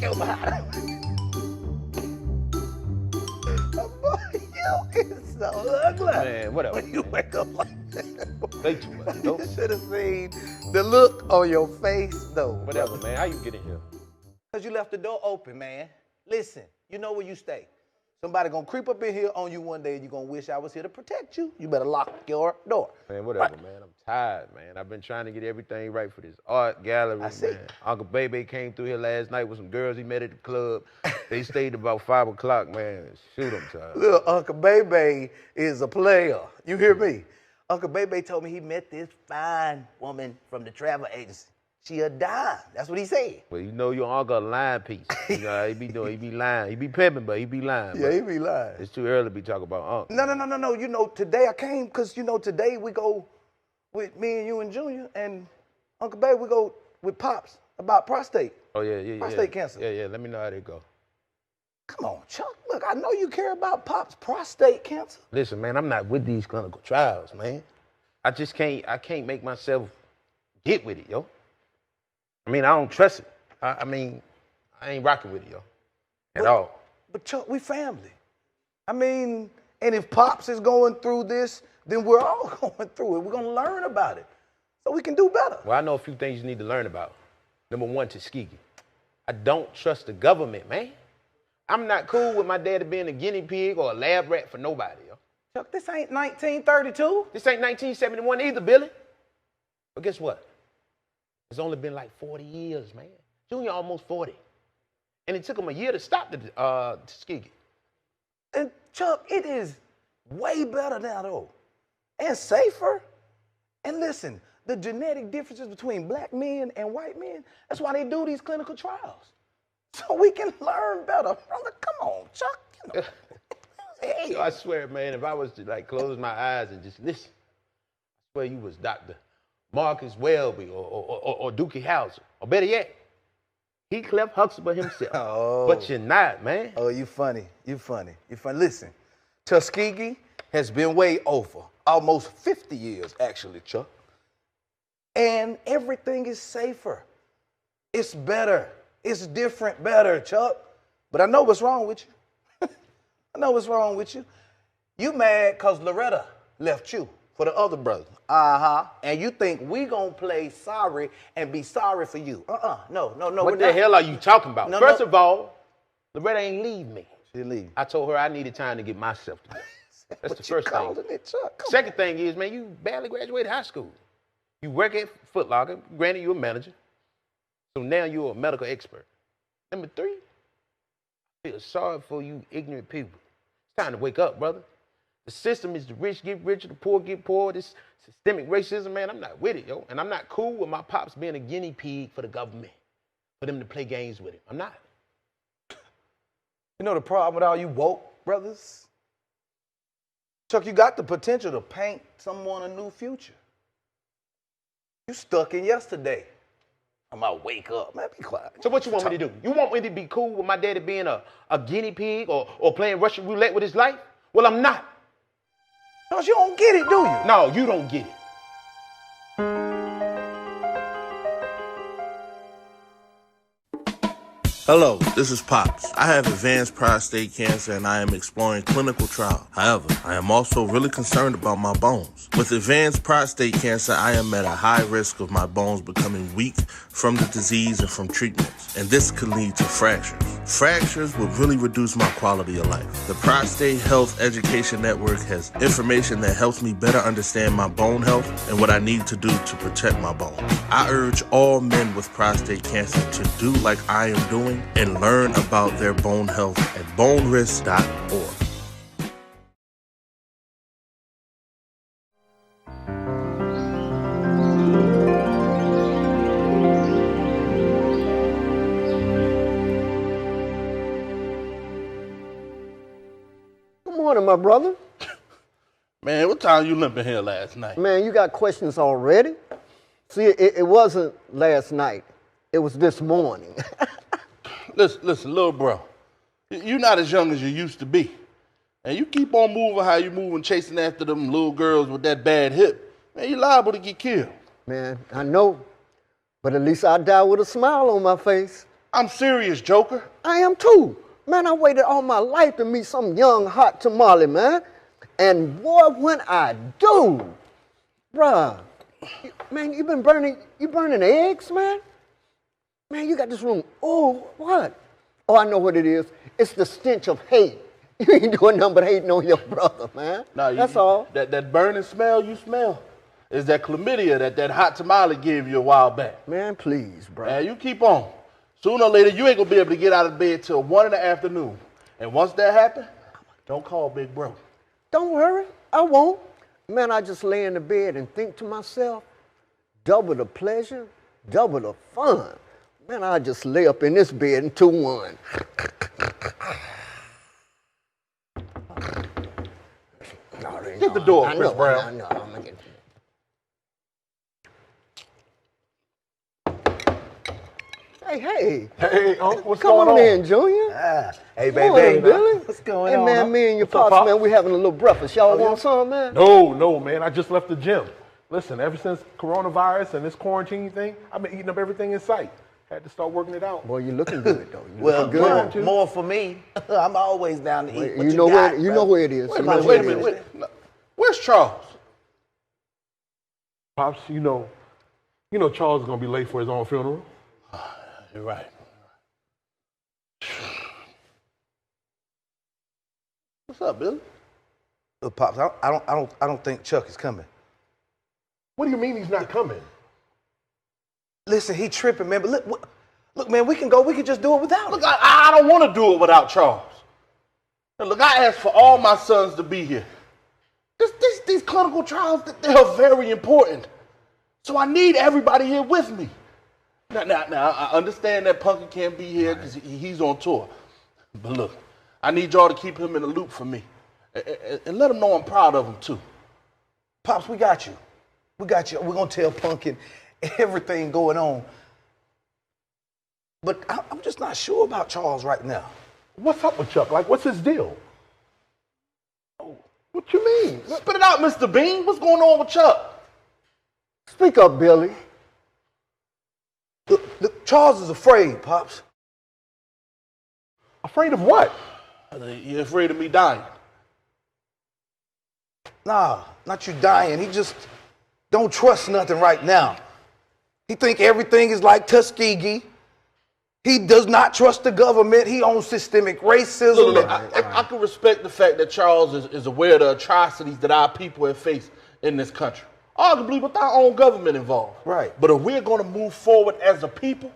Yo, boy, you is so ugly. Man, whatever. When you wake up like that. Play too much. You Nope. should have seen the look on your face, though. Whatever, man. How you get in here? Because you left the door open, man. Listen, you know where you stay. Somebody gonna creep up in here on you one day and you're gonna wish I was here to protect you. You better lock your door. Man, whatever, man. I'm tired, man. I've been trying to get everything right for this art gallery, I see. man. Uncle Bebe came through here last night with some girls he met at the club. They stayed about 5 o'clock, man. Shoot, I'm tired. Look, Uncle Bebe is a player. You hear me? Uncle Bebe told me he met this fine woman from the travel agency. She a dime. That's what he said. Well, you know your uncle a lying piece. You know how he be doing. He be lying. He be pimping, but he be lying. Yeah, he be lying. It's too early to be talking about uncle. No. You know, today I came because, you know, today we go with me and you and Junior and Uncle Babe, we go with Pops about prostate. Oh, yeah. Prostate cancer. Yeah. Let me know how they go. Come on, Chuck. Look, I know you care about Pops' prostate cancer. Listen, man, I'm not with these clinical trials, man. I can't make myself get with it, yo. I mean, I don't trust it. I ain't rocking with it, yo. At all. But Chuck, we family. I mean, and if Pops is going through this, then we're all going through it. We're going to learn about it so we can do better. Well, I know a few things you need to learn about. Number one, Tuskegee. I don't trust the government, man. I'm not cool with my daddy being a guinea pig or a lab rat for nobody, yo. Chuck, this ain't 1932. This ain't 1971 either, Billy. But guess what? It's only been like 40 years, man. Junior almost 40. And it took him a year to stop the Tuskegee. And Chuck, it is way better now, though. And safer. And listen, the genetic differences between black men and white men, that's why they do these clinical trials. So we can learn better. Brother, come on, Chuck. You know. Hey. I swear, man, if I was to like close my eyes and just listen, I swear you was Dr. Marcus Welby or Dookie Howser. Or better yet, Heathcliff Huxtable himself. Oh. But you're not, man. Oh, you funny. You funny. Listen, Tuskegee has been way over. Almost 50 years, actually, Chuck. And everything is safer. It's better. It's different, better, Chuck. But I know what's wrong with you. I know what's wrong with you. You mad because Loretta left you for the other brother. And you think we gonna play sorry and be sorry for you. No. What the hell are you talking about? No, First no. of all, Loretta ain't leave me. She didn't leave. I told her I needed time to get myself together. That's the first thing. It, Chuck? Come Second thing is, man, you barely graduated high school. You work at Foot Locker. Granted, you're a manager. So now you're a medical expert. Number three, I feel sorry for you ignorant people. It's time to wake up, brother. The system is the rich get richer, the poor get poor. This systemic racism, man, I'm not with it, yo. And I'm not cool with my pops being a guinea pig for the government, for them to play games with him. I'm not. You know the problem with all you woke brothers? Chuck, you got the potential to paint someone a new future. You stuck in yesterday. I'm about to wake up. Man, be quiet. So what you want me to do? You want me to be cool with my daddy being a guinea pig or playing Russian roulette with his life? Well, I'm not. Because you don't get it, do you? No, you don't get it. Hello, this is Pops. I have advanced prostate cancer and I am exploring clinical trial. However, I am also really concerned about my bones. With advanced prostate cancer, I am at a high risk of my bones becoming weak from the disease and from treatments, and this could lead to fractures. Fractures would really reduce my quality of life. The Prostate Health Education Network has information that helps me better understand my bone health and what I need to do to protect my bones. I urge all men with prostate cancer to do like I am doing and learn about their bone health at bonerisk.org. Good morning, my brother. Man, what time you limping here last night? Man, you got questions already? See, it wasn't last night. It was this morning. Listen, little bro. You're not as young as you used to be. And you keep on moving how you moving, chasing after them little girls with that bad hip. Man, you're liable to get killed. Man, I know, but at least I die with a smile on my face. I'm serious, Joker. I am too. Man, I waited all my life to meet some young, hot tamale, man. And boy, when I do, bruh, man, you burning eggs, man? Man, you got this room. Oh, what? Oh, I know what it is. It's the stench of hate. You ain't doing nothing but hating on your brother, man. No, that's all. That burning smell you smell is that chlamydia that hot tamale gave you a while back. Man, please, bro. Man, you keep on. Sooner or later, you ain't gonna be able to get out of bed till 1 in the afternoon. And once that happens, don't call Big Bro. Don't worry, I won't. Man, I just lay in the bed and think to myself, double the pleasure, double the fun. Man, I just lay up in this bed and 2-1. Get the door, Chris Brown. I know, I'm gonna get Hey. Hey, what's Come going on? on in, Junior. Hey, Come on baby. in, Billy. What's going hey, on? man, Huh? me and your What's up, pops, Pop? man, we having a little breakfast. Y'all want some, man? No, man. I just left the gym. Listen, ever since coronavirus and this quarantine thing, I've been eating up everything in sight. Had to start working it out. Boy, you looking good, though. You Well, looking good. more for me. I'm always down to eat. What You know got, where you know where it is. Wait You a know minute, where wait a it minute. is. Wait. No. Where's Charles? Pops, you know Charles is gonna be late for his own funeral. You're right. What's up, Billy? Look, Pops, I don't think Chuck is coming. What do you mean he's not coming? Listen, he tripping, man. But look, man, we can go. We can just do it without him. Look, I don't want to do it without Charles. And look, I asked for all my sons to be here. These clinical trials, they are very important. So I need everybody here with me. Now, I understand that Punky can't be here because he's on tour. But look, I need y'all to keep him in the loop for me. And let him know I'm proud of him, too. Pops, we got you. We got you. We're going to tell Punkin everything going on. But I'm just not sure about Charles right now. What's up with Chuck? Like, what's his deal? Oh, what you mean? Spit it out, Mr. Bean. What's going on with Chuck? Speak up, Billy. Look, Charles is afraid, Pops. Afraid of what? You're afraid of me dying. Nah, not you dying. He just don't trust nothing right now. He think everything is like Tuskegee. He does not trust the government. He owns systemic racism. Look, I can respect the fact that Charles is aware of the atrocities that our people have faced in this country. Arguably with our own government involved. Right. But if we're going to move forward as a people,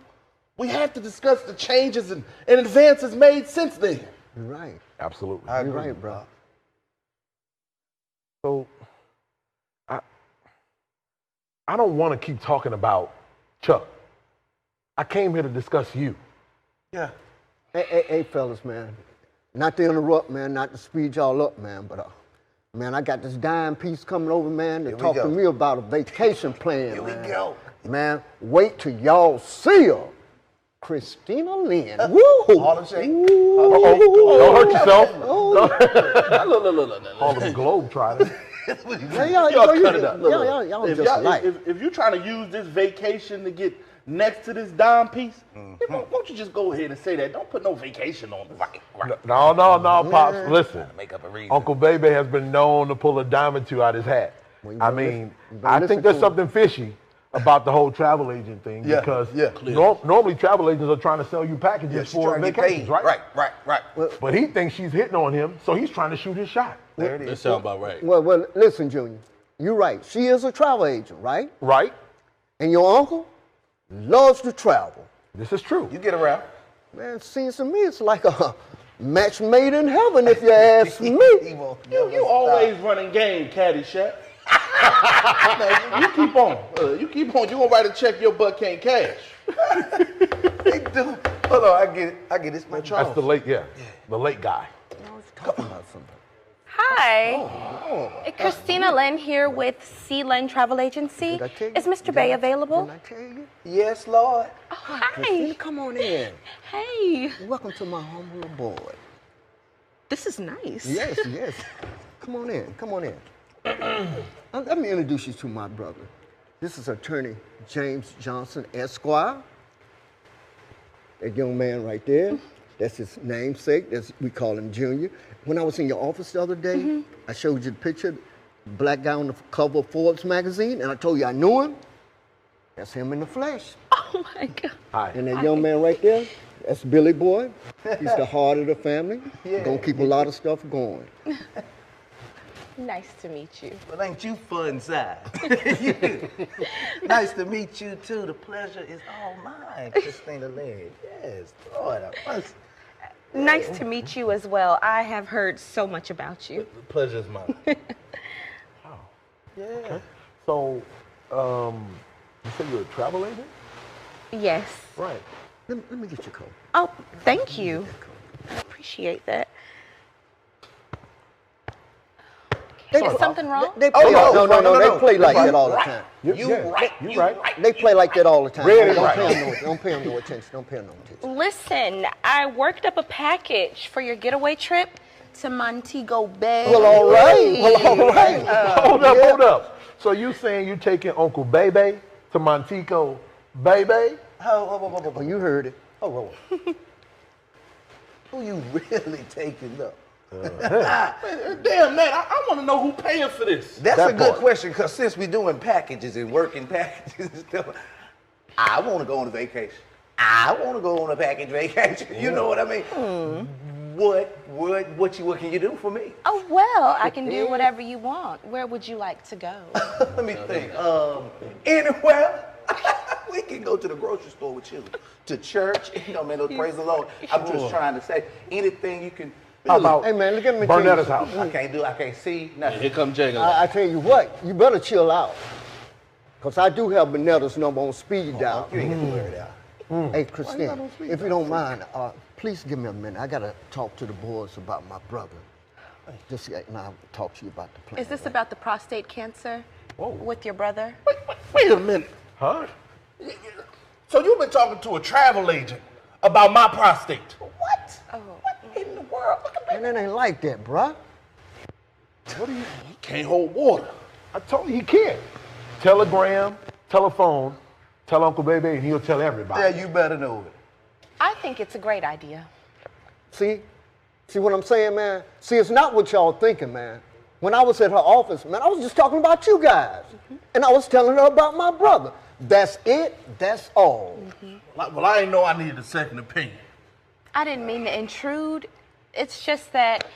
we have to discuss the changes and advances made since then. You're right. Absolutely. You're right, bro. So, I don't want to keep talking about Chuck. I came here to discuss you. Yeah. Hey, fellas, man. Not to interrupt, man, not to speed y'all up, man, but man, I got this dime piece coming over, man, to talk to me about a vacation plan, man. Here we go. Man, wait till y'all see her. Christina Lynn. Woo! Harlem Shake. Don't hurt yourself. Look. Harlem Globetrotter. Y'all just alike. If you're trying to use this vacation to get next to this dime piece, then won't you just go ahead and say that? Don't put no vacation on it. Right. No, Pops. Listen, Make up a reason. Uncle Bebe has been known to pull a dime or two out his hat. I mean, I think there's something fishy about the whole travel agent thing because normally travel agents are trying to sell you packages for vacations, right? Right. But he thinks she's hitting on him, so he's trying to shoot his shot. There it is. That sounds about right. Well, listen, Junior. You're right. She is a travel agent, right? Right? And your uncle loves to travel. This is true. You get around. Man, seems to me it's like a match made in heaven, if you ask me. You always running game, Caddyshack. Now, you keep on. You going to write a check your butt can't cash. They do. Hold on, I get it. It's my Charles. That's the late, the late guy. Talking about something. Hi. Christina Lynn here with C. Lynn Travel Agency. Is Mr. Bay available? Did I tell you? Yes, Lord. Oh, hi. Christina, come on in. Hey. Welcome to my humble abode. This is nice. Yes. Come on in. Let me introduce you to my brother. This is Attorney James Johnson, Esquire. That young man right there, that's his namesake. We call him Junior. When I was in your office the other day, I showed you the picture, black guy on the cover of Forbes magazine, and I told you I knew him. That's him in the flesh. Oh my God. Hi. And that young man right there, that's Billy Boy. He's the heart of the family. Gonna keep a lot of stuff going. Nice to meet you. Well, ain't you fun side? Nice to meet you too. The pleasure is all mine, Christina Lynn. Yes, Lord, I must. Nice to meet you as well. I have heard so much about you. The pleasure is mine. Yeah. Okay. So, you said you're a travel agent? Yes. Right. Let me get your coat. Oh, thank you. I appreciate that. Is something wrong? They play no. They play like that all the time. You right. They play like that all the time. Don't pay them no attention. Don't pay them no attention. Listen, I worked up a package for your getaway trip to Montego Bay. Well, all right. Hold up. So you saying you taking Uncle Bebe to Montego Bay? Oh, you heard it. Who you really taking up? Damn, man, I want to know who paying for this. That's a good question, because since we're doing packages and working packages and stuff, I want to go on a vacation. I want to go on a package vacation. You know what I mean? What can you do for me? Oh, well, I can do whatever you want. Where would you like to go? Let me think. Anywhere. We can go to the grocery store with you, to church. You know, man, praise the Lord. I'm just trying to say, anything you can. How about hey man, look at me. Bernetta's house? I can't see nothing. Here come Jacob. I tell you what, you better chill out. Because I do have Bernetta's number on speed dial. You ain't got to worry about. Hey, Christina, if you don't mind, please give me a minute. I got to talk to the boys about my brother. Just and I'll talk to you about the plan. Is this about the prostate cancer with your brother? Wait a minute. Huh? So you've been talking to a travel agent about my prostate? What? Oh. What in the world? And it ain't like that, bruh. What do you? He can't hold water. I told you he can't. Telegram, telephone, tell Uncle Bebe, and he'll tell everybody. Yeah, you better know it. I think it's a great idea. See what I'm saying, man? See, it's not what y'all thinking, man. When I was at her office, man, I was just talking about you guys. And I was telling her about my brother. That's it. That's all. Well, I didn't know I needed a second opinion. I didn't mean to intrude. It's just that,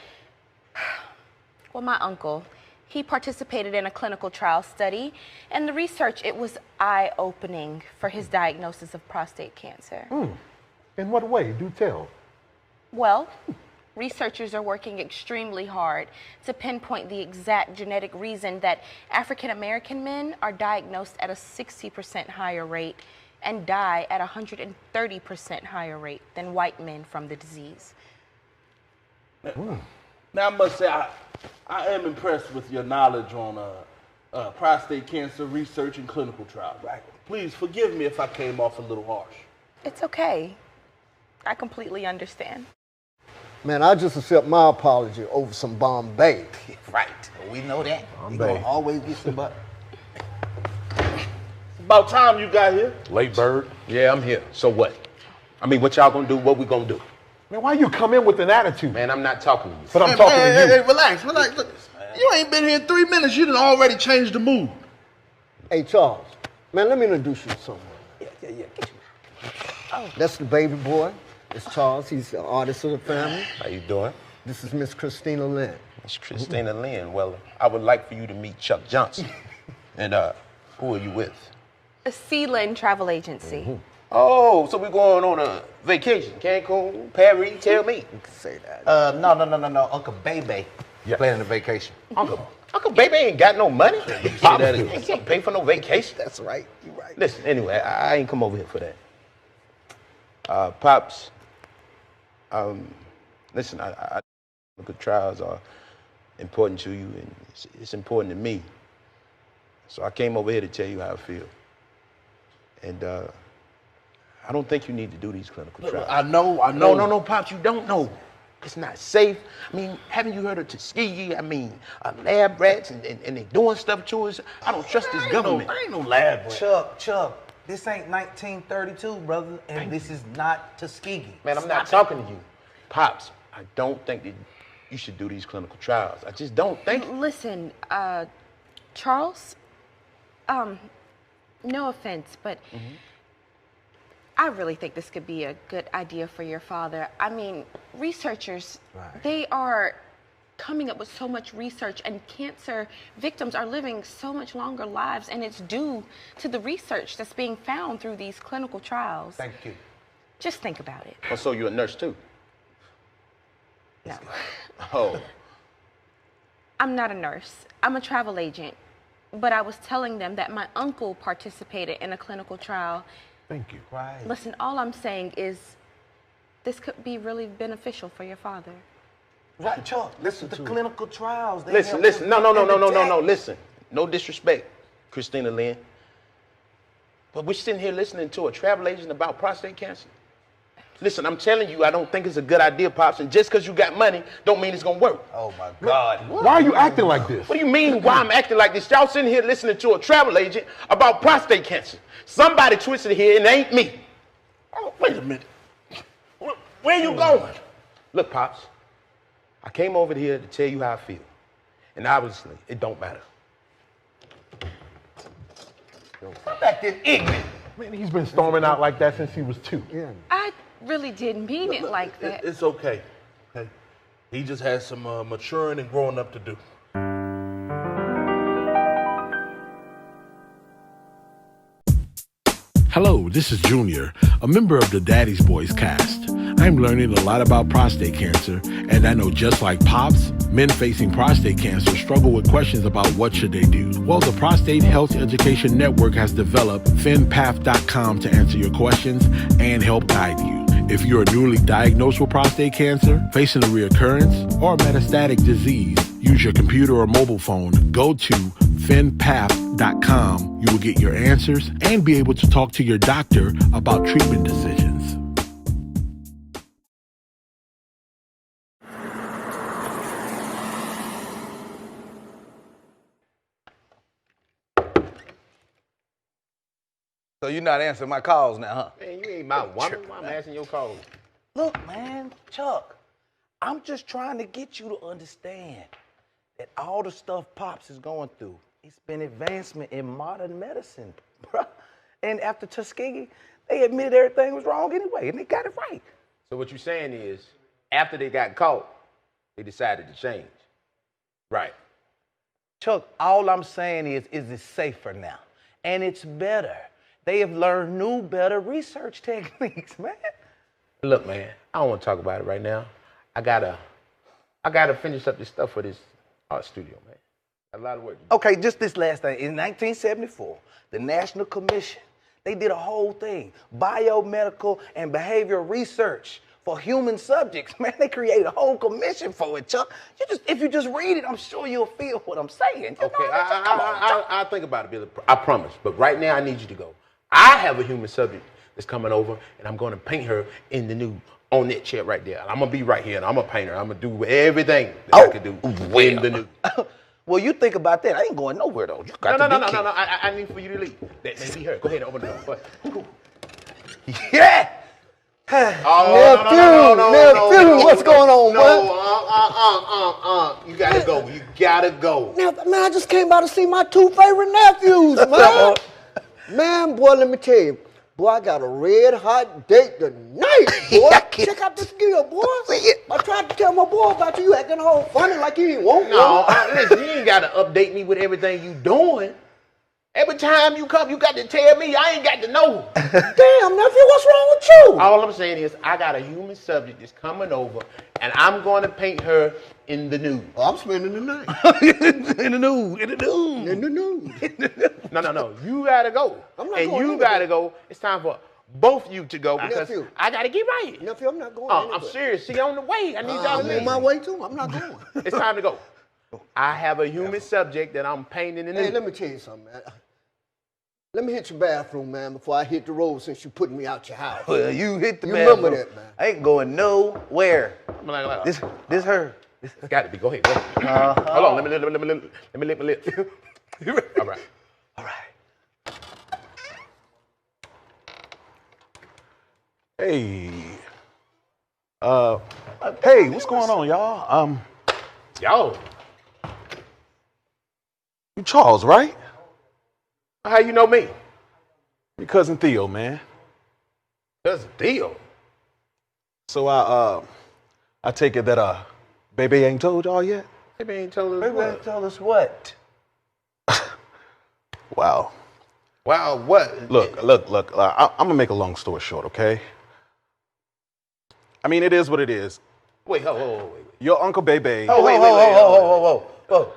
well, my uncle, he participated in a clinical trial study, and the research, it was eye-opening for his diagnosis of prostate cancer. In what way? Do tell. Well, researchers are working extremely hard to pinpoint the exact genetic reason that African American men are diagnosed at a 60% higher rate and die at a 130% higher rate than white men from the disease. Now, I must say, I am impressed with your knowledge on prostate cancer research and clinical trials. Please forgive me if I came off a little harsh. It's okay. I completely understand. Man, I just accept my apology over some Bombay. Right. We know that. You're going to always get some butter. About time you got here. Late bird. Yeah, I'm here. So what? I mean, what y'all gonna do? What we gonna do? Man, why you come in with an attitude? Man, I'm not talking to you. But I'm talking to you. Hey, relax. Look, you ain't been here 3 minutes. You done already changed the mood. Hey, Charles, man, let me introduce you to someone. Yeah. Get you. Oh. That's the baby boy. It's Charles. He's the artist of the family. How you doing? This is Miss Christina Lynn. It's Christina Lynn. Well, I would like for you to meet Chuck Johnson. And who are you with? A Lynn travel agency. Oh, so we're going on a vacation. Cancun, Paris, tell me. You can say that. No. Uncle Bebe planning a vacation. Uncle Baby ain't got no money. He can't pay for no vacation. That's right. You're right. Listen, anyway, I ain't come over here for that. Pops, listen, I look at trials are important to you, and it's important to me. So I came over here to tell you how I feel. And I don't think you need to do these clinical trials. I know. No, Pops, you don't know. It's not safe. I mean, haven't you heard of Tuskegee? I mean, lab rats and they doing stuff to us. I don't trust this government. I ain't no lab rat. Chuck, This ain't 1932, brother, and this is not Tuskegee. Man, I'm not talking to you. Pops, I don't think that you should do these clinical trials. I just don't think. Listen, Charles, no offense, but I really think this could be a good idea for your father. I mean, researchers, they are coming up with so much research, and cancer victims are living so much longer lives, and it's due to the research that's being found through these clinical trials. Thank you. Just think about it. Oh, so you're a nurse too? No. Oh. I'm not a nurse. I'm a travel agent. But I was telling them that my uncle participated in a clinical trial. Thank you. Right. Listen, all I'm saying is this could be really beneficial for your father. Right, Chuck. Listen to clinical trials. They Listen. No. Listen. No disrespect, Christina Lynn. But we're sitting here listening to a travel agent about prostate cancer. Listen, I'm telling you, I don't think it's a good idea, Pops. And just because you got money, don't mean it's going to work. Oh, my God. Why are you acting like this? What do you mean, why I'm acting like this? Y'all sitting here listening to a travel agent about prostate cancer. Somebody twisted here, and it ain't me. Oh, wait a minute. Where you going? Look, Pops, I came over here to tell you how I feel. And obviously, it don't matter. Come back this ignorant. Man, he's been storming out like that since he was 2. Yeah. I really didn't mean it like that. It's okay. Okay. He just has some maturing and growing up to do. Hello, this is Junior, a member of the Daddy's Boys cast. I'm learning a lot about prostate cancer, and I know just like Pops, men facing prostate cancer struggle with questions about what should they do. Well, the Prostate Health Education Network has developed finpath.com to answer your questions and help guide you. If you're newly diagnosed with prostate cancer, facing a reoccurrence, or metastatic disease, use your computer or mobile phone, go to finpath.com. You will get your answers and be able to talk to your doctor about treatment decisions. So you're not answering my calls now, huh? Man, you ain't my woman. Why I'm asking your calls? Look, man, Chuck, I'm just trying to get you to understand that all the stuff Pops is going through, it's been advancement in modern medicine, bro. And after Tuskegee, they admitted everything was wrong anyway, and they got it right. So what you're saying is, after they got caught, they decided to change. Right. Chuck, all I'm saying is it's safer now, and it's better. They have learned new, better research techniques, man. Look, man, I don't want to talk about it right now. I gotta finish up this stuff for this art studio, man. A lot of work. Okay, just this last thing. In 1974, the National Commission, they did a whole thing, biomedical and behavioral research for human subjects. Man, they created a whole commission for it, Chuck. If you just read it, I'm sure you'll feel what I'm saying. Okay, I'll think about it, Billy. I promise. But right now, I need you to go. I have a human subject that's coming over, and I'm going to paint her in the nude on that chair right there. I'm going to be right here, and I'm going to paint her. I'm going to do everything that I could do in the nude. Well, you think about that. I ain't going nowhere, though. You got No. I need for you to leave. That may be her. Go ahead and open the door. Cool. Yeah! Nephew, what's going on, man? You gotta go. You gotta go. Now, man, I just came by to see my 2 favorite nephews, man. Man, boy, let me tell you. Boy, I got a red hot date tonight, boy. Check out this gear, boy. I tried to tell my boy about you acting all funny like you ain't want No, listen, you ain't gotta update me with everything you doing. Every time you come, you got to tell me. I ain't got to know. Damn, nephew, what's wrong with you? All I'm saying is I got a human subject that's coming over, and I'm going to paint her in the nude. Oh, I'm spending the night. In the nude. No. You got to go. I'm not and going you anywhere. got to go. It's time for both you to go because Nephew. I got to get right. Nephew, I'm not going I'm anywhere. serious. She on the way. I need y'all I'm to leave. on my way, too. I'm not going. It's time to go. I have a human subject that I'm painting in the Hey, nude. let me tell you something, man. Let me hit your bathroom, man, before I hit the road since you putting me out your house. Well, you hit the You bathroom. remember that, man. I ain't going nowhere. Like, This her. It's got to be. Go ahead. Go ahead. Hold on. Let me lick my lip. All right. Hey. Hey, what's going on, y'all? Y'all, You Charles, right? how you know me? Your cousin Theo, man. That's a deal. So I take it that baby ain't told y'all yet? Baby ain't told us Baby, what. tell us what? Wow. Wow, what? Look. I'm gonna make a long story short, okay? I mean, it is what it is. Wait, wait. Your Uncle Bebe. Oh, wait. Whoa.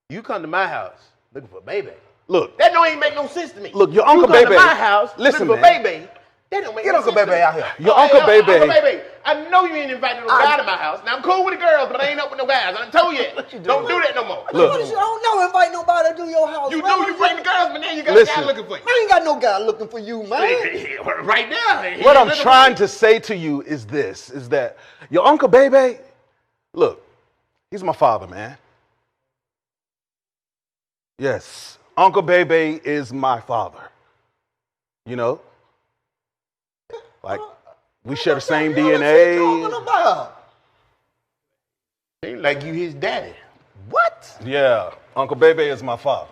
You come to my house looking for baby. Look. That don't even make no sense to me. Look, your you Uncle come Bebe. to my house Listen, looking for man. baby. That don't make Get no Uncle sense to Bebe me. out here. Your Uncle Bebe. Uncle Bebe. I know you ain't invited no guy to my house. Now I'm cool with the girls, but I ain't up with no guys. I done told you that. Don't do that no more. Look. What is you? I don't know. Invite nobody to your house. You man. know you bring the girls, but now you got Listen. a guy looking for you. I ain't got no guy looking for you, man. Right now. What I'm trying to say to you is this, is that your Uncle Bebe, look, he's my father, man. Yes, Uncle Bebe is my father. You know? Like, we share the same What you DNA. talking about? Ain't like you his daddy. What? Yeah, Uncle Bebe is my father.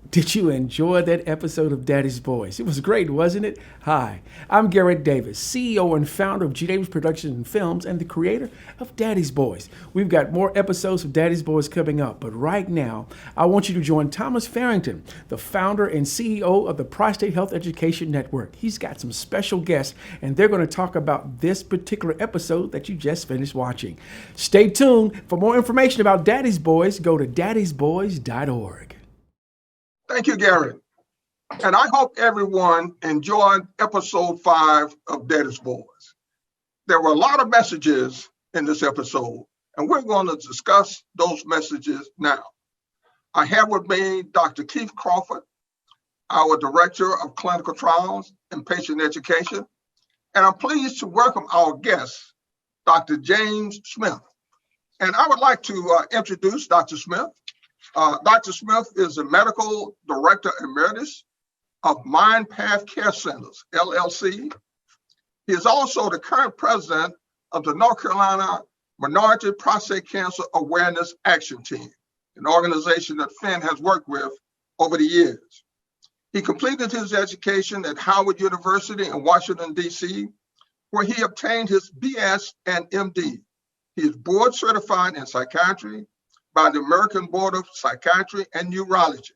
Did you enjoy that episode of Daddy's Boys? It was great, wasn't it? Hi, I'm Garrett Davis, CEO and founder of G. Davis Productions and Films and the creator of Daddy's Boys. We've got more episodes of Daddy's Boys coming up, but right now, I want you to join Thomas Farrington, the founder and CEO of the Prostate Health Education Network. He's got some special guests, and they're going to talk about this particular episode that you just finished watching. Stay tuned. For more information about Daddy's Boys, go to daddysboys.org. Thank you, Garrett. And I hope everyone enjoyed episode 5 of Daddy's Boys. There were a lot of messages in this episode, and we're going to discuss those messages now. I have with me Dr. Keith Crawford, our Director of Clinical Trials and Patient Education, and I'm pleased to welcome our guest, Dr. James Smith. And I would like to introduce Dr. Smith. Dr. Smith is the Medical Director Emeritus of Mind Path Care Centers, LLC. He is also the current president of the North Carolina Minority Prostate Cancer Awareness Action Team, an organization that Finn has worked with over the years. He completed his education at Howard University in Washington, D.C., where he obtained his BS and MD. He is board certified in psychiatry by the American Board of Psychiatry and Neurology.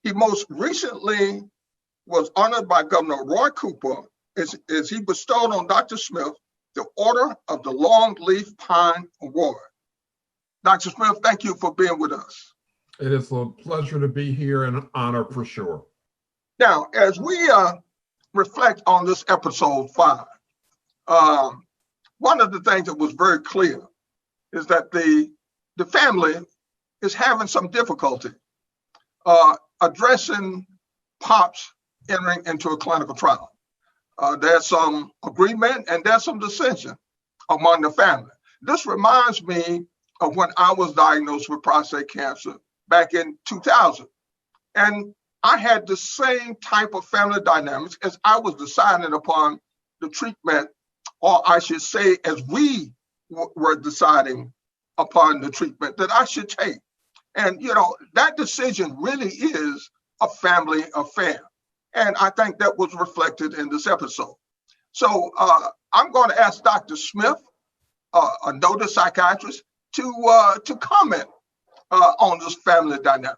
He most recently was honored by Governor Roy Cooper as he bestowed on Dr. Smith the Order of the Longleaf Pine Award. Dr. Smith, thank you for being with us. It is a pleasure to be here and an honor for sure. Now, as we reflect on this episode 5, one of the things that was very clear is that the family is having some difficulty addressing Pops entering into a clinical trial. There's some agreement and there's some dissension among the family. This reminds me of when I was diagnosed with prostate cancer back in 2000. And I had the same type of family dynamics as I was deciding upon the treatment, or I should say, as we were deciding upon the treatment that I should take. And, you know, that decision really is a family affair. And I think that was reflected in this episode. So I'm going to ask Dr. Smith, a noted psychiatrist, to comment on this family dynamic.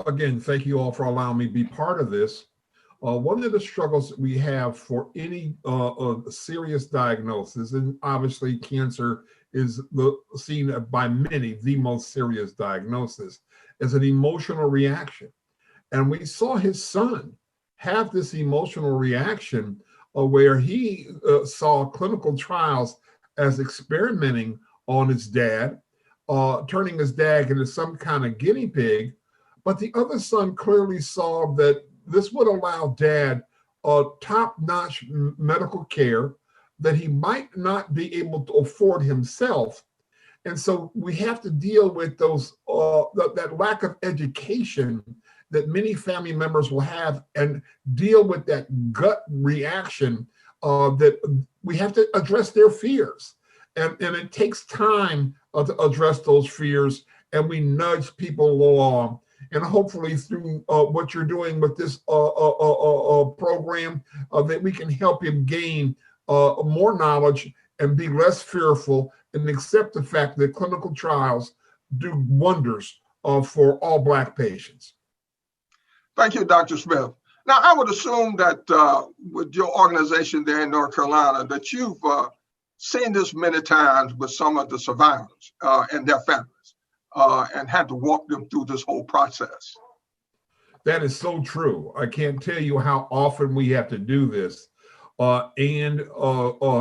Again, thank you all for allowing me to be part of this. One of the struggles we have for any serious diagnosis, and obviously cancer is seen by many the most serious diagnosis, is an emotional reaction. And we saw his son have this emotional reaction where he saw clinical trials as experimenting on his dad, turning his dad into some kind of guinea pig. But the other son clearly saw that this would allow dad top-notch medical care, that he might not be able to afford himself. And so we have to deal with those that lack of education that many family members will have, and deal with that gut reaction that we have to address their fears. And it takes time to address those fears, and we nudge people along. And hopefully through what you're doing with this program, that we can help him gain more knowledge and be less fearful, and accept the fact that clinical trials do wonders for all Black patients. Thank you, Dr. Smith. Now, I would assume that with your organization there in North Carolina, that you've seen this many times with some of the survivors and their families, and had to walk them through this whole process. That is so true. I can't tell you how often we have to do this, and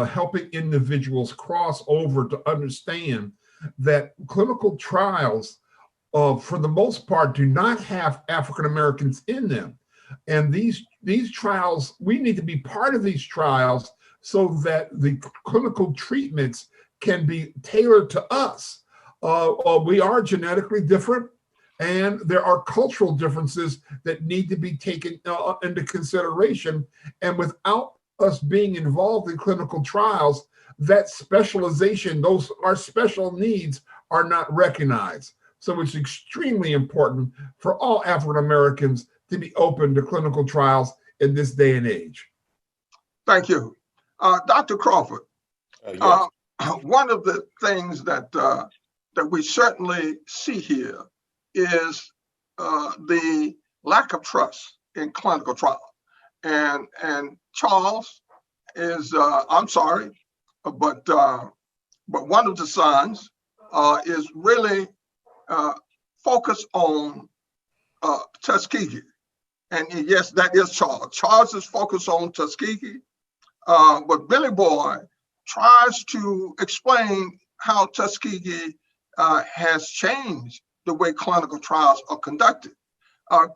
helping individuals cross over to understand that clinical trials, for the most part, do not have African Americans in them. And these trials, we need to be part of these trials so that the clinical treatments can be tailored to us. We are genetically different, and there are cultural differences that need to be taken into consideration. And without us being involved in clinical trials, that specialization, our special needs are not recognized. So it's extremely important for all African Americans to be open to clinical trials in this day and age. Thank you. Dr. Crawford, Yes. One of the things that we certainly see here is the lack of trust in clinical trials. And Charles is, I'm sorry, but one of the sons is really focused on Tuskegee. And yes, that is Charles. Charles is focused on Tuskegee, but Billy Boy tries to explain how Tuskegee has changed the way clinical trials are conducted.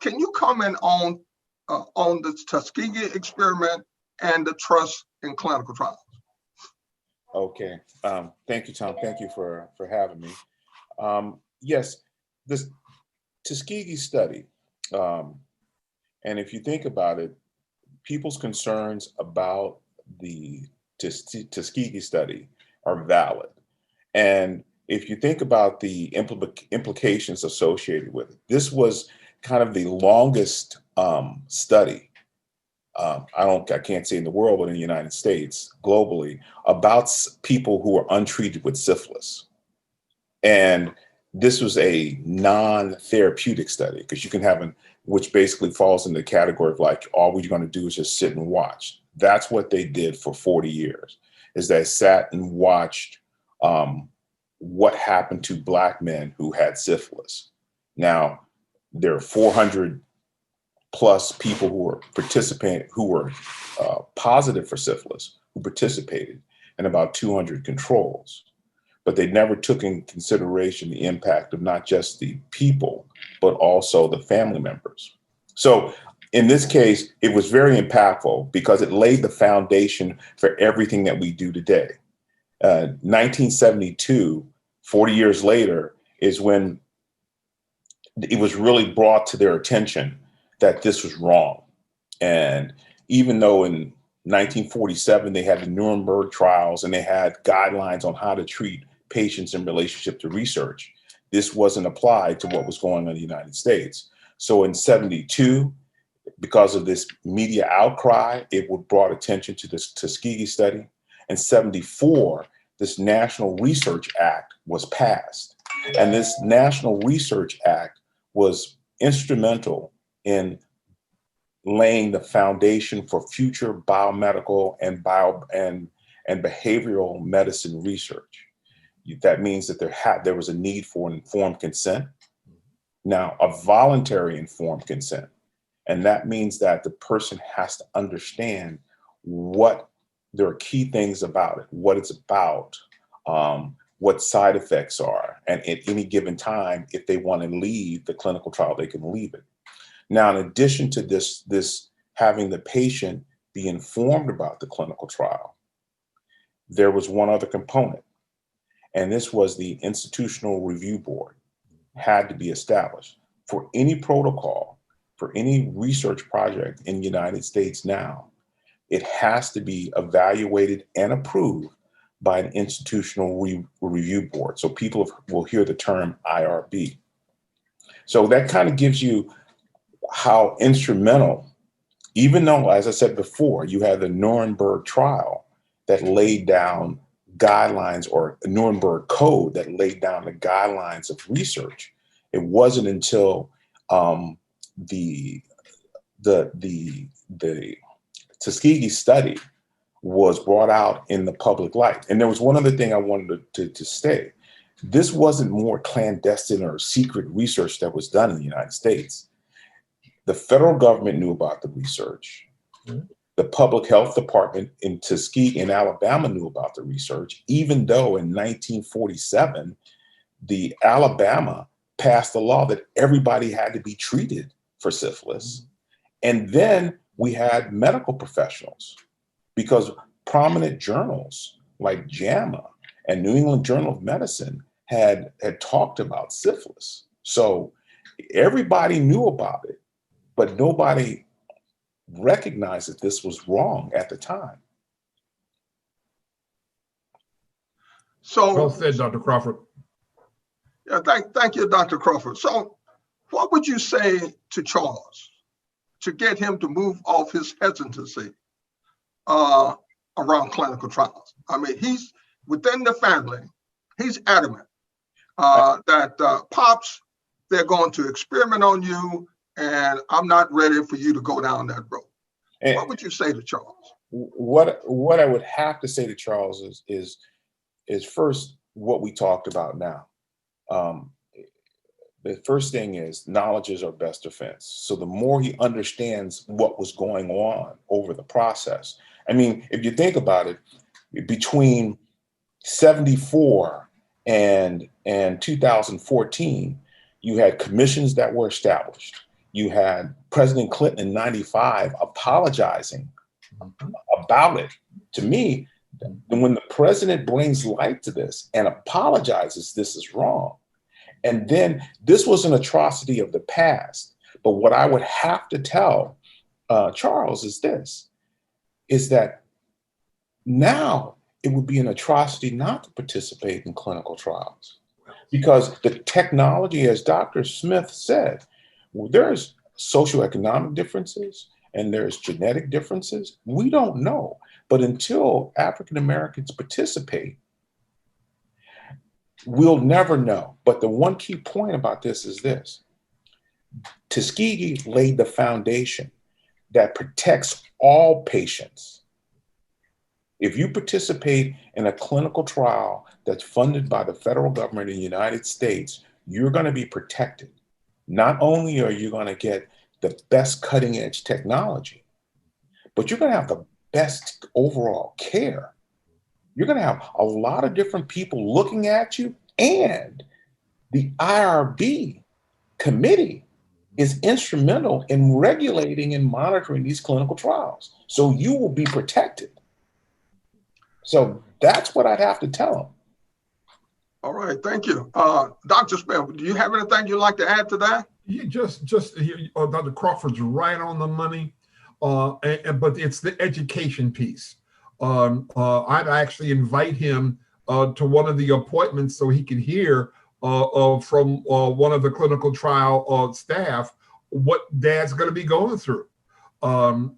Can you comment on the Tuskegee experiment and the trust in clinical trials? Okay. Thank you, Tom. Thank you for having me. Yes, this Tuskegee study, and if you think about it, people's concerns about the Tuskegee study are valid. And if you think about the implications associated with it, this was kind of the longest study, I can't say in the world, but in the United States, globally, about people who are untreated with syphilis. And this was a non-therapeutic study, because you can have which basically falls in the category of like, all we're going to do is just sit and watch. That's what they did for 40 years, is they sat and watched what happened to Black men who had syphilis. Now, there are 400 plus people who were positive for syphilis, who participated, and about 200 controls. But they never took in consideration the impact of not just the people, but also the family members. So in this case, it was very impactful because it laid the foundation for everything that we do today. 1972, 40 years later, is when it was really brought to their attention that this was wrong. And even though in 1947, they had the Nuremberg trials and they had guidelines on how to treat patients in relationship to research, this wasn't applied to what was going on in the United States. So in 72, because of this media outcry, it brought attention to this Tuskegee study. In 74, this National Research Act was passed. And this National Research Act was instrumental in laying the foundation for future biomedical and behavioral medicine research. That means that there was a need for an informed consent. Now, a voluntary informed consent. And that means that the person has to understand there are key things about it, what it's about, what side effects are, and at any given time, if they want to leave the clinical trial, they can leave it. Now, in addition to this having the patient be informed about the clinical trial, there was one other component, and this was the Institutional Review Board had to be established. For any protocol, for any research project in the United States now, it has to be evaluated and approved by an Institutional Review Board. So people will hear the term IRB. So that kind of gives you how instrumental, even though, as I said before, you had the Nuremberg trial that laid down guidelines, or a Nuremberg Code that laid down the guidelines of research. It wasn't until the Tuskegee study was brought out in the public light. And there was one other thing I wanted to say. This wasn't more clandestine or secret research that was done in the United States. The federal government knew about the research. The public health department in Tuskegee in Alabama knew about the research, even though in 1947, the Alabama passed a law that everybody had to be treated for syphilis. And then we had medical professionals, because prominent journals like JAMA and New England Journal of Medicine had talked about syphilis. So everybody knew about it, but nobody recognized that this was wrong at the time. So, well said, Dr. Crawford. Yeah, thank you, Dr. Crawford. So what would you say to Charles to get him to move off his hesitancy around clinical trials? I mean, he's within the family, he's adamant that Pops, they're going to experiment on you, and I'm not ready for you to go down that road. And what would you say to Charles? What I would have to say to Charles is first what we talked about now. The first thing is knowledge is our best defense. So the more he understands what was going on over the process. I mean, if you think about it, between 74 and 2014, you had commissions that were established. You had President Clinton in 95 apologizing about it. To me, when the president brings light to this and apologizes, this is wrong. And then this was an atrocity of the past. But what I would have to tell Charles is this, is that now it would be an atrocity not to participate in clinical trials, because the technology, as Dr. Smith said, there's socioeconomic differences and there's genetic differences. We don't know. But until African Americans participate, we'll never know. But the one key point about this is this. Tuskegee laid the foundation that protects all patients. If you participate in a clinical trial that's funded by the federal government in the United States, you're going to be protected. Not only are you going to get the best cutting edge technology, but you're going to have the best overall care. You're going to have a lot of different people looking at you, and the IRB committee is instrumental in regulating and monitoring these clinical trials. So you will be protected. So that's what I'd have to tell them. All right, thank you. Dr. Smith, do you have anything you'd like to add to that? Yeah, just Dr. Crawford's right on the money, but it's the education piece. I'd actually invite him to one of the appointments so he could hear from one of the clinical trial staff what Dad's going to be going through. And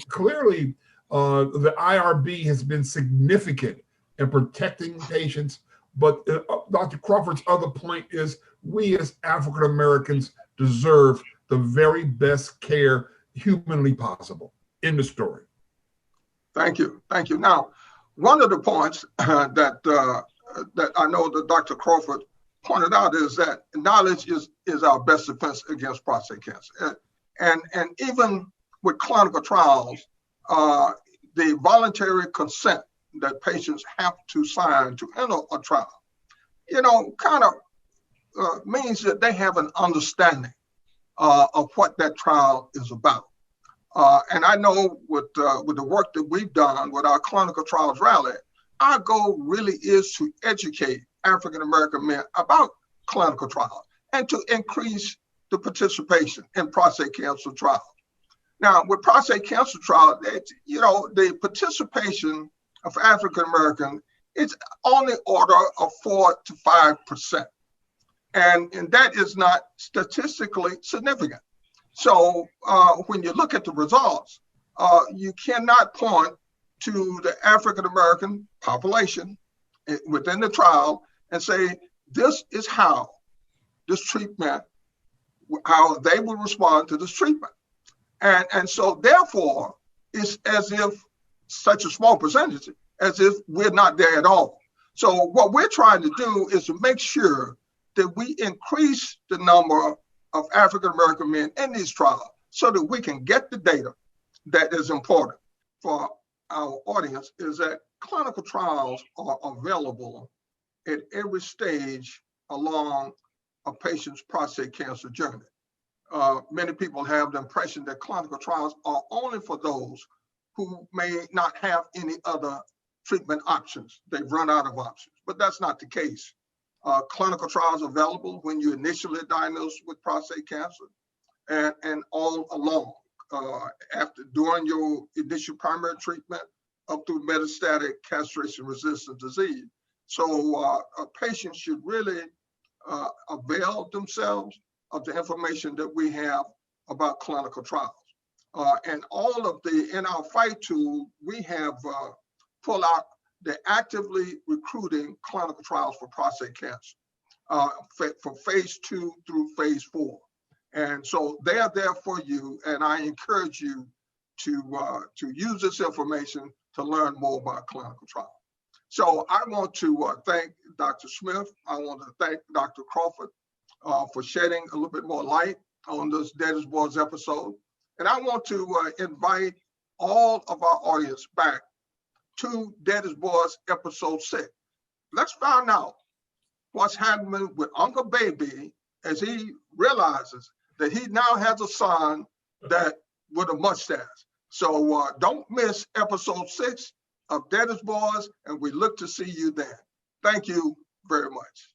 clearly, the IRB has been significant in protecting patients. But Dr. Crawford's other point is we as African Americans deserve the very best care humanly possible. End of story. Thank you. Thank you. Now, one of the points that I know that Dr. Crawford pointed out is that knowledge is our best defense against prostate cancer. And even with clinical trials, the voluntary consent that patients have to sign to enter a trial, kind of means that they have an understanding of what that trial is about. And I know with the work that we've done with our clinical trials rally, our goal really is to educate African American men about clinical trials and to increase the participation in prostate cancer trials. Now, with prostate cancer trials, the participation of African American is on the order of 4 to 5%. And that is not statistically significant. So when you look at the results, you cannot point to the African American population within the trial and say, this is how this treatment, how they will respond to this treatment. And so therefore, it's as if such a small percentage, as if we're not there at all. So what we're trying to do is to make sure that we increase the number of African American men in these trials so that we can get the data that is important for our audience, is that clinical trials are available at every stage along a patient's prostate cancer journey. Many people have the impression that clinical trials are only for those who may not have any other treatment options. They've run out of options, but that's not the case. Clinical trials are available when you're initially diagnosed with prostate cancer and all along, during your initial primary treatment up through metastatic castration-resistant disease. So patients should really avail themselves of the information that we have about clinical trials. And all of in our fight tool, we have pulled out the actively recruiting clinical trials for prostate cancer from phase 2 through phase 4. And so they are there for you, and I encourage you to use this information to learn more about clinical trials. So I want to thank Dr. Smith. I want to thank Dr. Crawford for shedding a little bit more light on this Daddy's Boys episode. And I want to invite all of our audience back to Daddy's Boys episode 6. Let's find out what's happening with Uncle Baby as he realizes that he now has a son that with a mustache. So don't miss episode 6 of Daddy's Boys, and we look to see you then. Thank you very much.